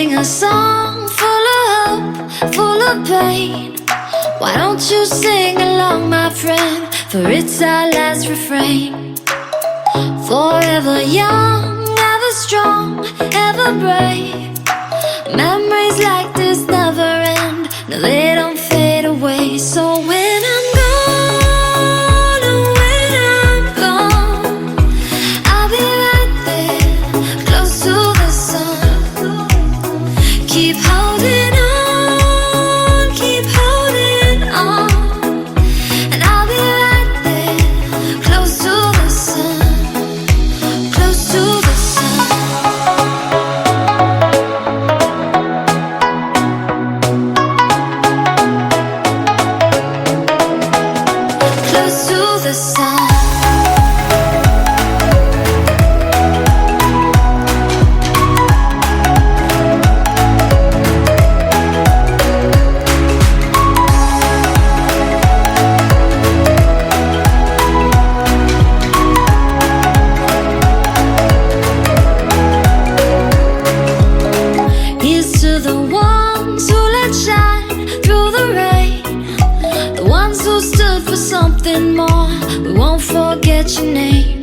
sing a song full of hope, full of pain. Why don't you sing along, my friend? For it's our last refrain. Forever young, ever strong, ever brave. Memories like this never end. No, they don't fade away. So when I'm gone, oh, when I'm gone, I'll be right there, close to the sun. Keep holding on, keep holding on, and I'll be right there, close to the sun, close to the sun. Close to the sun. Here's to the ones who let shine through the rain, the ones who stood for something more. We won't forget your name.